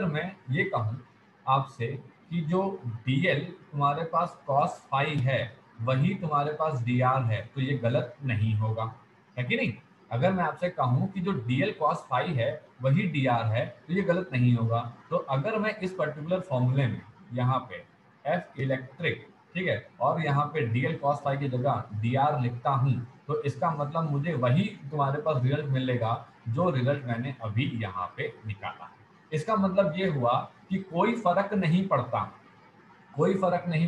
मैं ये कहूँ आपसे कि जो dl तुम्हारे पास cos फाई है वही तुम्हारे पास dr है, तो ये गलत नहीं होगा, है कि नहीं? अगर मैं आपसे कहूँ कि जो dl cos फाई है वही dr है, तो ये गलत नहीं होगा। तो अगर मैं इस पर्टिकुलर फॉर्मूले में यहाँ पे f इलेक्ट्रिक, ठीक है, और यहाँ पे dl cos फाई की जगह dr लिखता हूँ, तो इसका मतलब मुझे वही तुम्हारे पास रिजल्ट मिलेगा जो रिजल्ट मैंने अभी यहाँ पे निकाला है। इसका मतलब ये हुआ कि कोई फर्क नहीं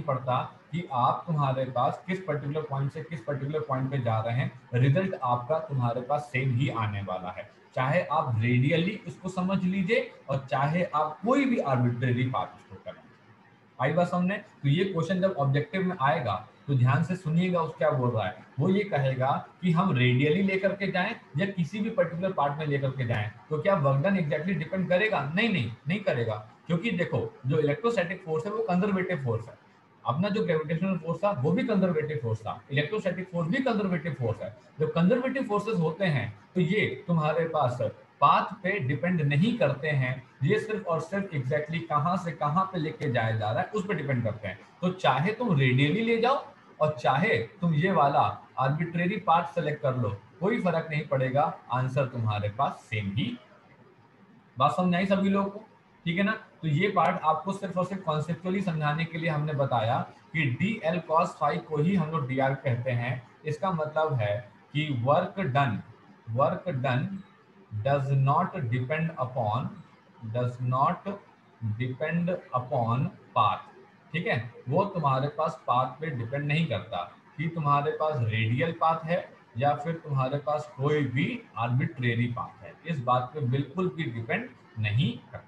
पड़ता कि आप तुम्हारे पास किस पर्टिकुलर पॉइंट से किस पर्टिकुलर पॉइंट पे जा रहे हैं, रिजल्ट आपका तुम्हारे पास सेम ही आने वाला है। चाहे आप रेडियली उसको समझ लीजिए और चाहे आप कोई भी आर्बिट्रेरी पाथ उसको करें। आई बात समझने? तो ये क्वेश्चन जब ऑब्जेक्टिव में आएगा तो ध्यान से सुनिएगा उस क्या बोल रहा है। वो ये कहेगा कि हम रेडियली लेकर के जाएं या किसी भी पर्टिकुलर पार्ट में लेकर के जाएं, तो क्या वर्क डन एग्जैक्टली डिपेंड करेगा? नहीं करेगा, क्योंकि देखो जो इलेक्ट्रोस्टैटिक फोर्स है वो कंजर्वेटिव फोर्स है। अपना जो ग्रेविटेशनल फोर्स था वो भी कंजर्वेटिव फोर्स था, इलेक्ट्रोस्टैटिक फोर्स भी कंजर्वेटिव फोर्स है। जब कंजर्वेटिव फोर्सेस होते हैं तो ये तुम्हारे पास पाथ पे डिपेंड नहीं करते हैं, ये सिर्फ और सिर्फ एग्जैक्टली कहां से कहां पे लेके जाया जा रहा है उस पर डिपेंड करते हैं। तो चाहे तुम रेडियली ले जाओ और चाहे तुम ये वाला आर्बिट्रेरी पार्ट सेलेक्ट कर लो, कोई फर्क नहीं पड़ेगा, आंसर तुम्हारे पास सेम ही। बात समझ आई सभी लोगों को? ठीक है ना? तो ये पार्ट आपको सिर्फ और सिर्फ कॉन्सेप्चुअली समझाने के लिए हमने बताया कि डी एल कॉस फाई को ही हम लोग डी आर कहते हैं। इसका मतलब है कि work done does not depend upon path. ठीक है, वो तुम्हारे पास पाथ पे डिपेंड नहीं करता कि तुम्हारे पास रेडियल पाथ है या फिर तुम्हारे पास कोई भी आर्बिट्रेरी पाथ है, इस बात पे बिल्कुल भी डिपेंड नहीं करता।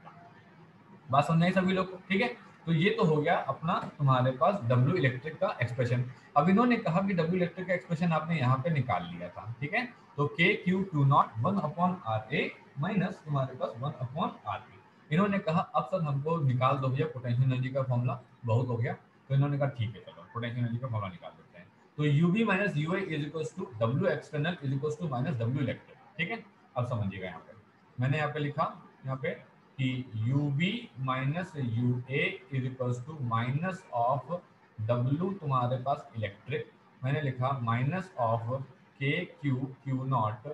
बात समझ आई सभी लोग को? ठीक है, तो ये तो हो गया अपना तुम्हारे पास डब्ल्यू इलेक्ट्रिक का एक्सप्रेशन। अब इन्होंने कहा कि डब्ल्यू इलेक्ट्रिक का एक्सप्रेशन आपने यहाँ पे निकाल लिया था, ठीक है, तो के Q Q not 1/RA minus तुम्हारे पास 1/RB। इन्होंने कहा अब सर हमको निकाल दो भैया पोटेंशियल एनर्जी का फॉर्मूला, बहुत हो गया। तो इन्होंने कहा ठीक है चलो पोटेंशियल एनर्जी का फॉर्मूला निकाल देते हैं। तो UB minus UA is equals to W external is equals to minus W electric. ठीक है, अब समझिएगा यहाँ पे मैंने यहाँ पे लिखा यहाँ पे कि U B minus U A is equals to minus of W तुम्हारे पास इलेक्ट्रिक, मैंने लिखा minus of K Q Q not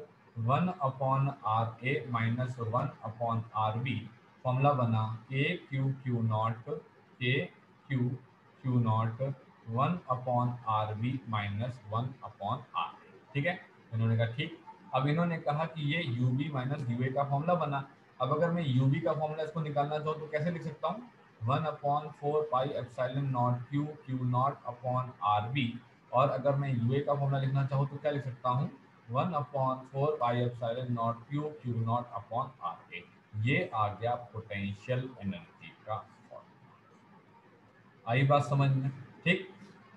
1/RA minus 1/RB। Formula बना के Q not 1/RB minus 1/RA। ठीक है, इन्होंने कहा ठीक। अब इन्होंने कहा कि ये यू बी माइनस यू ए का फॉर्मूला बना। अब अगर मैं यू बी का फॉर्मूला इसको निकालना चाहूँ तो कैसे लिख सकता हूँ? 1/4 pi epsilon not Q Q not upon R B. और अगर मैं यू ए का फॉर्मूला लिखना चाहूँ तो क्या लिख सकता हूँ? 1/4 pi epsilon not Q Q not upon R A. ये आ गया पोटेंशियल एनर्जी का फॉर्मूला। आई बात समझ में? ठीक,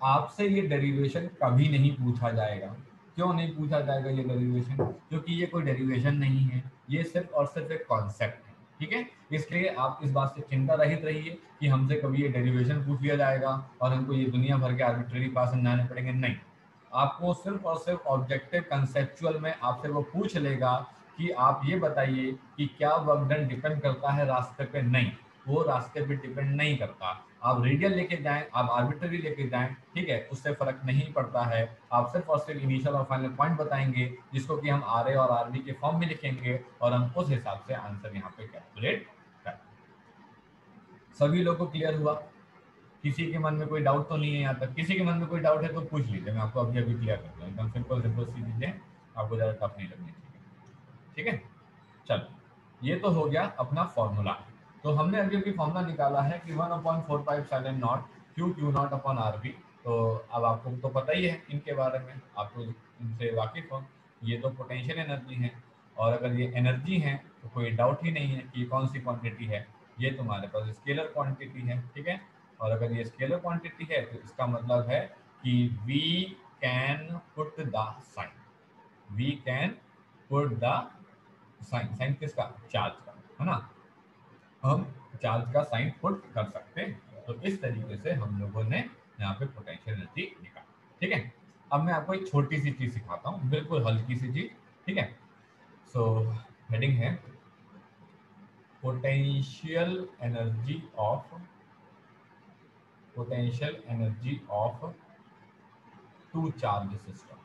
आपसे ये डेरिवेशन कभी नहीं पूछा जाएगा। क्यों नहीं पूछा जाएगा ये डेरिवेशन? क्योंकि ये कोई डेरिवेशन नहीं है, ये सिर्फ और सिर्फ एक कॉन्सेप्ट है। ठीक है, इसलिए आप इस बात से चिंता रहित रहिए कि हमसे कभी ये डेरिवेशन पूछ लिया जाएगा और हमको ये दुनिया भर के आर्बिट्रेरी पास समझाने पड़ेंगे, नहीं। आपको सिर्फ और सिर्फ ऑब्जेक्टिव कंसेप्चुअल में आपसे वो पूछ लेगा कि आप ये बताइए कि क्या वर्क डन डिपेंड करता है रास्ते पे? नहीं, वो रास्ते पे डिपेंड नहीं करता। आप रेडियल लेके जाएं, आप आर्बिट्ररी लेके जाएं, ठीक है, उससे फर्क नहीं पड़ता है। आप सिर्फ और सिर्फ इनिशियल और फाइनल पॉइंट बताएंगे जिसको कि हम आर ए और आर बी के फॉर्म में लिखेंगे और हम उस हिसाब से आंसर यहाँ पे कैलकुलेट करें। सभी लोग को क्लियर हुआ? किसी के मन में कोई डाउट तो नहीं है यहाँ तक? किसी के मन में कोई डाउट है तो पूछ लीजिए, मैं आपको अभी अभी क्लियर कर दूँ। एकदम सिंपल सिंपल सी चीजें, आपको ज़्यादा टफ नहीं लगनी चाहिए। ठीक है, चलो ये तो हो गया अपना फॉर्मूला। तो हमने अभी अभी फॉर्मूला निकाला है कि 1/4 pi epsilon not Q Q not upon R B. तो अब आपको तो पता ही है इनके बारे में, आप तो इनसे वाकिफ हो। ये तो पोटेंशियल एनर्जी है, और अगर ये एनर्जी है तो कोई डाउट ही नहीं है कि कौन सी क्वांटिटी है। ये तुम्हारे पास स्केलर क्वांटिटी है, ठीक है, और अगर ये स्केलर क्वांटिटी है तो इसका मतलब है कि we can put the sign किसका? चार्ज का, है ना? हम चार्ज का साइन पुट कर सकते हैं। तो इस तरीके से हम लोगों ने यहाँ पे पोटेंशियल एनर्जी निकाली। ठीक है, अब मैं आपको एक छोटी सी चीज सिखाता हूँ, बिल्कुल हल्की सी चीज। ठीक है, सो हेडिंग है potential energy of two charge system.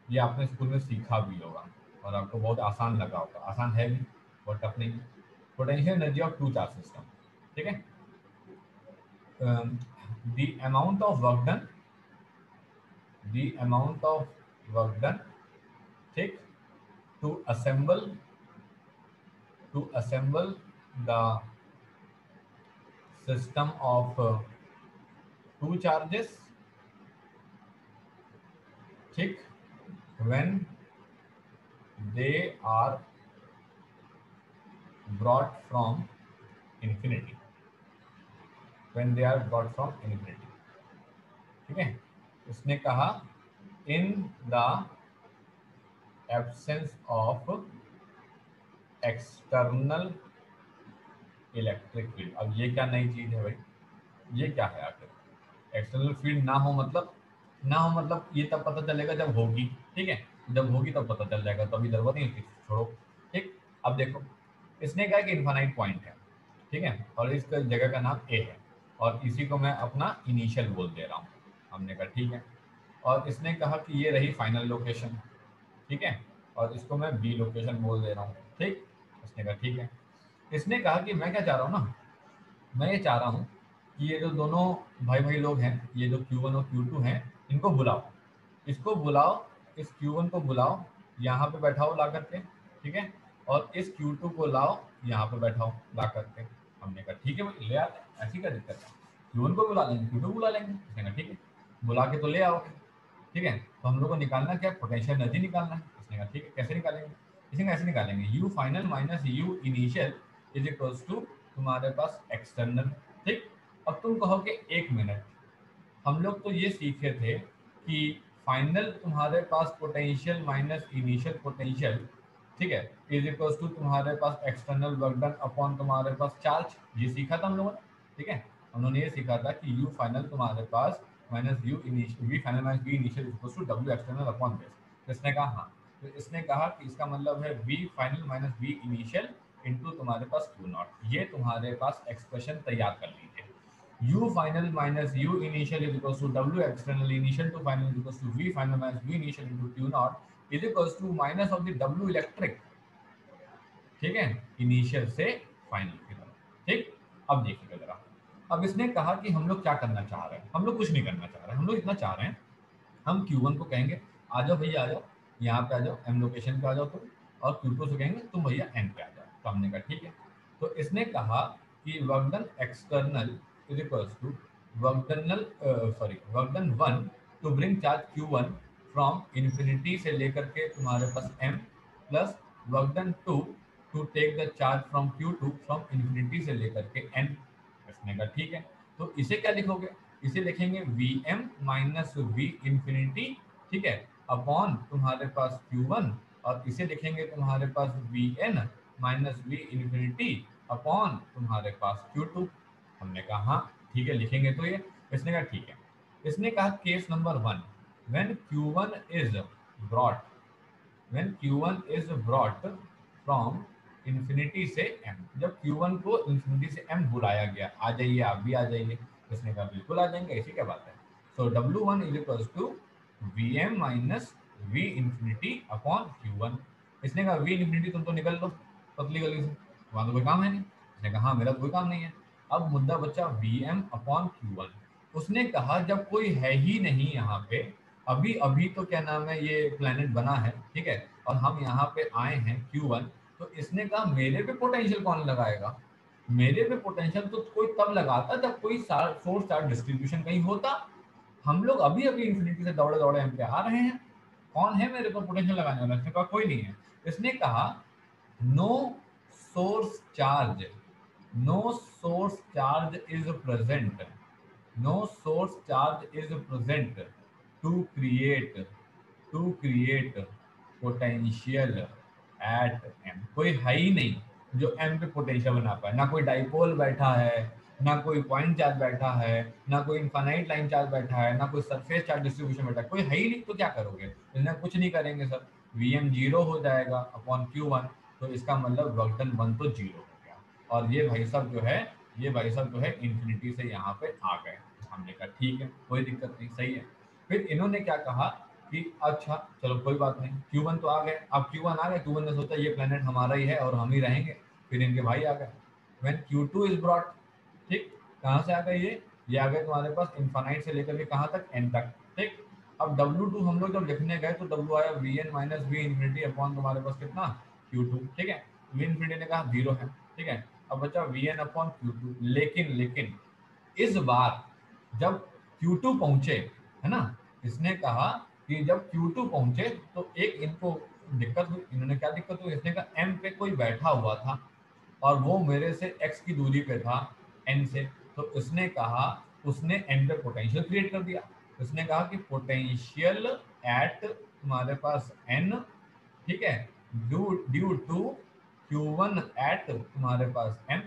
ये आपने स्कूल में सीखा भी होगा और आपको बहुत आसान लगा होगा, आसान है भी, बहुत टफ नहीं। Potential energy of two charge system, ठीक है। The amount of work done, ठीक, to assemble the system of two charges, ठीक, when they are brought from infinity, ठीक है। उसने कहा in the absence of external electric field. अब ये क्या नई चीज है भाई, ये क्या है आखिर? एक्सटर्नल फील्ड ना हो मतलब ये तब पता चलेगा जब होगी, ठीक है, जब होगी तब पता चल जाएगा, तो अभी जरूरत नहीं है, छोड़ो, ठीक। अब देखो, इसने कहा कि इनफाइनाइट पॉइंट है, ठीक है, और इस जगह का नाम ए है और इसी को मैं अपना इनिशियल बोल दे रहा हूँ। हमने कहा ठीक है, और इसने कहा कि ये रही फाइनल लोकेशन, ठीक है, और इसको मैं बी लोकेशन बोल दे रहा हूँ, ठीक। इसने कहा ठीक है। इसने कहा कि मैं क्या चाह रहा हूँ ना, मैं ये चाह रहा हूँ कि ये जो दोनों भाई लोग हैं, ये जो Q1 और Q2 हैं, इनको बुलाओ, इसको बुलाओ, इस Q1 को बुलाओ, यहाँ पे बैठाओ ला करके, ठीक है, और इस Q2 को लाओ, यहाँ पे बैठाओ ला करके। हमने कहा ठीक है भाई, ले आते, ऐसी क्या दिक्कत है, Q1 को बुला लेंगे, Q2 बुला लेंगे। उसने कहा ठीक है, बुला के तो ले आओगे, ठीक है। तो हम लोग को निकालना क्या, पोटेंशियल एनर्जी निकालना है। उसने कहा ठीक है, कैसे निकालेंगे? इसे कैसे निकालेंगे, U final minus U initial is equals to तुम्हारे पास एक्सटर्नल, ठीक। अब तुम कहोगे एक मिनट, हम लोग तो ये सीखे थे कि फाइनल तुम्हारे पास पोटेंशियल माइनस इनिशियल पोटेंशियल, ठीक है, इज इक्वल्स टू तुम्हारे पास एक्सटर्नल वर्क डन अपॉन तुम्हारे पास चार्ज। ये सीखा था हम लोगों ने, ठीक है। उन्होंने ये सीखा था कि यू फाइनल तुम्हारे पास minus U initial, V final minus V initial equals to W external upon this. तो इसने कहा हाँ, तो इसने कहा कि इसका मतलब है V final minus V initial into तुम्हारे पास क्यू नॉट। ये तुम्हारे पास एक्सप्रेशन तैयार कर लीजिए, u final minus u initial is equals to w external initial to final is equals to v final minus v initial into q naught is equals to minus of the w electric, ठीक है, initial से final की तरफ, ठीक। अब देखिएगा जरा, अब इसने कहा कि हम लोग क्या करना चाह रहे हैं, हम लोग कुछ नहीं करना चाह रहे हैं, हम लोग इतना चाह रहे हैं, हम Q1 को कहेंगे आ जाओ भैया, आ जाओ यहाँ पे, आ जाओ M लोकेशन पे आ जाओ तुम, और Q2 से कहेंगे तुम भैया N पे आ जाओ। तो हमने कहा ठीक है। तो इसने कहा कि work done external is equals to work done 1 to bring charge Q1 from infinity से लेकर के तुम्हारे पास M plus work done 2 to take the charge from Q2 from infinity से लेकर के N। इसने कहा ठीक है, तो इसे क्या लिखोगे, इसे लिखेंगे Vm माइनस वी इंफिनिटी, ठीक है, अपॉन तुम्हारे पास Q1, और इसे लिखेंगे तुम्हारे पास Vn minus we infinity upon तुम्हारे पास Q2। हमने कहा हाँ ठीक है, लिखेंगे तो ये। इसने कहा ठीक है। इसने कहा case number 1, when Q1 is brought from infinity से M, जब Q1 को इन्फिनिटी से M बुलाया गया, आ जाइए आप भी आ जाइए। उसने कहा बिल्कुल आ जाएंगे, ऐसी क्या बात है। So W1 is equals to Vm minus V infinity upon Q1। इसने कहा V इंफिनिटी तुम तो निकल लो पतली गली से, वहां तो कोई काम है नहीं। उसने कहा हाँ मेरा कोई काम नहीं है। अब मुद्दा बच्चा Vm अपॉन Q1। उसने कहा जब कोई है ही नहीं यहाँ पे, अभी अभी तो क्या नाम है ये प्लेनेट बना है, ठीक है, और हम यहाँ पे आए हैं Q1, तो इसने कहा मेरे पे पोटेंशियल कौन लगाएगा, मेरे पे पोटेंशियल तो कोई तब लगाता जब कोई सोर्स चार्ज डिस्ट्रीब्यूशन कहीं होता। हम लोग अभी अभी इन्फिनिटी से दौड़े दौड़े हम पे आ रहे हैं, कौन है मेरे पर पोटेंशियल लगाने वाला? इसने कहा कोई नहीं है। इसने कहा no source charge, no source charge is present, no source charge is present to create potential at M। कोई है ही नहीं जो M पे पोटेंशियल बना पाए, ना कोई डाइपोल बैठा है, ना कोई पॉइंट चार्ज बैठा है, ना कोई इनफाइनाइट लाइन चार्ज बैठा है, ना कोई सरफेस चार्ज डिस्ट्रीब्यूशन बैठा है, कोई है ही नहीं। तो क्या करोगे? इसने कुछ नहीं करेंगे सर, Vm 0 हो जाएगा अपॉन Q1, तो इसका मतलब वर्क डन 1 तो 0 हो और ये भाई साहब जो है, ये भाई साहब जो है इन्फिनिटी से यहाँ पे आ गए। हमने कहा ठीक है, कोई दिक्कत नहीं, सही है। फिर इन्होंने क्या कहा कि अच्छा चलो कोई बात नहीं, Q1 तो आ गए। अब Q1 आ गए, Q1 ने सोचा ये प्लेनेट हमारा ही है और हम ही रहेंगे। फिर इनके भाई आ गए, व्हेन Q2 इज ब्रॉट, ठीक, कहाँ से आ गए ये आ गए तुम्हारे पास इन्फानाइट से लेकर के कहाँ तक, n तक, ठीक। अब W2 हम लोग जब लिखने गए तो W आया Vn minus we infinity upon तुम्हारे पास कितना, Q2, ठीक है। वी इन्फिनिटी ने कहा 0 है, ठीक है। अब बचा Vn अपॉन Q2, लेकिन इस बार जब Q2 पहुंचे, है ना, इसने कहा कि जब Q2 पहुंचे तो एक इनको दिक्कत हुई। इन्होंने क्या दिक्कत हुई, इसने कहा M पे कोई बैठा हुआ था और वो मेरे से x की दूरी पे था n से, तो इसने कहा, उसने n पे पोटेंशियल क्रिएट कर दिया। उसने कहा कि पोटेंशियल एट तुम्हारे पास n, ठीक है, ड्यू टू Q1 एट तुम्हारे पास m,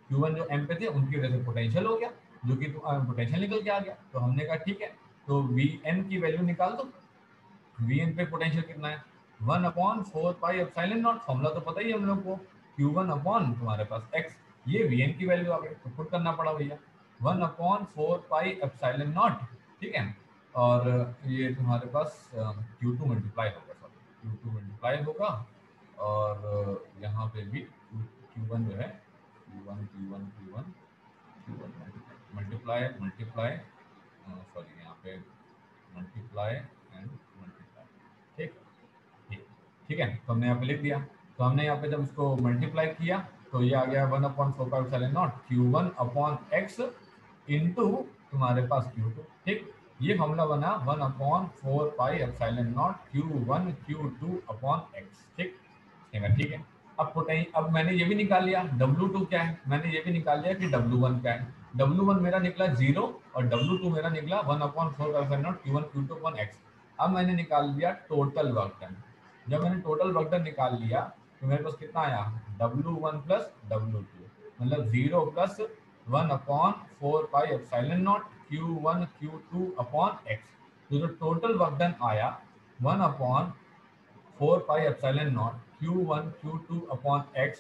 Q1 जो m पे थे उनकी वजह से पोटेंशियल हो गया, जो कि पोटेंशियल निकल के आ गया। तो हमने कहा ठीक है, तो Vn की वैल्यू निकाल दो। Vn पे पोटेंशियल कितना है, 1/4 पाई एप्सिलॉन नॉट, फॉर्मूला तो पता ही है हम लोग को, Q1 अपॉन तुम्हारे पास x, ये Vn की वैल्यू आ गई, तो पुट करना पड़ा भैया 1/4 पाई एप्सिलॉन नॉट, ठीक है। और ये तुम्हारे पास Q2 मल्टीप्लाई होगा, सॉरी Q2 मल्टीप्लाई होगा, और यहाँ पे भी Q1 जो है, Q1 मल्टीप्लाई मल्टीप्लाई, सॉरी यहाँ पे मल्टीप्लाई एंड मल्टीप्लाई, ठीक, ठीक, ठीक है। तो हमने यहाँ पे लिख दिया। तो हमने यहाँ पे जब इसको मल्टीप्लाई किया तो ये आ गया 1/4 Q1 अपॉन x इंटू तुम्हारे पास Q2, ठीक। ये फॉर्मूला बना 1/4 pi epsilon not Q1 Q2 upon x, ठीक ठीक है। अब मैंने ये भी निकाल लिया W2 क्या है, मैंने ये भी निकाल लिया कि W1 क्या है। W1 मेरा निकला 0 और W2 मेरा निकला 1/4 epsilon not Q1 Q2 upon x। अब मैंने निकाल लिया टोटल वर्क डन। जब मैंने टोटल वर्क डन निकाल लिया तो मेरे पास कितना आया, W1 प्लस W2, मतलब 0 plus 1/4 pi epsilon not Q1 Q2 upon x। तो जो टोटल वर्क डन आया 1/4 pi epsilon not Q1 Q2 upon x,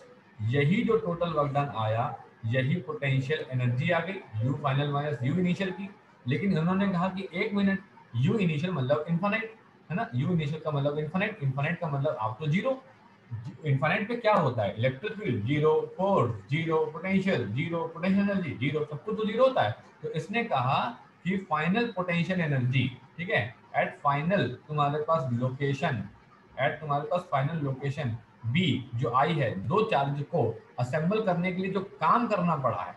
यही जो टोटल वर्क डन आया, यही पोटेंशियल एनर्जी आ गई, U final minus U initial की। लेकिन उन्होंने कहा कि 1 मिनट, U इनिशियल मतलब इनफाइनाइट, है ना, U इनिशियल का मतलब इनफाइनाइट, इनफाइनाइट का मतलब आप तो जीरो। इनफाइनाइट पे क्या होता है, electric field zero, force zero, potential zero, potential energy zero, सब कुछ तो जीरो होता है। तो इसने कहा कि फाइनल पोटेंशियल एनर्जी, ठीक है, एट फाइनल तुम्हारे पास लोकेशन, एट तुम्हारे पास फाइनल लोकेशन बी जो आई है, दो चार्ज को असेंबल करने के लिए जो काम करना पड़ा है,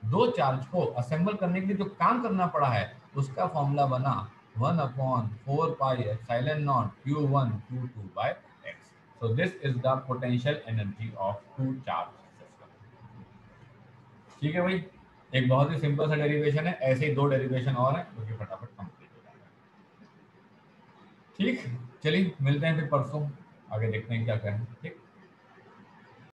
दो चार्ज को असेंबल करने के लिए जो काम करना पड़ा है, उसका फॉर्मूला बना 1/4 pi epsilon not Q1 Q2 by x। So this is the potential energy of two charge system। ठीक है भाई, एक बहुत ही सिंपल सा डेरिवेशन है, ऐसे ही दो डेरिवेशन और हैं जो कि फटाफट कंप्लीट हो जाएगा। ठीक, चलिए मिलते हैं फिर परसों, आगे देखते हैं क्या करें, ठीक।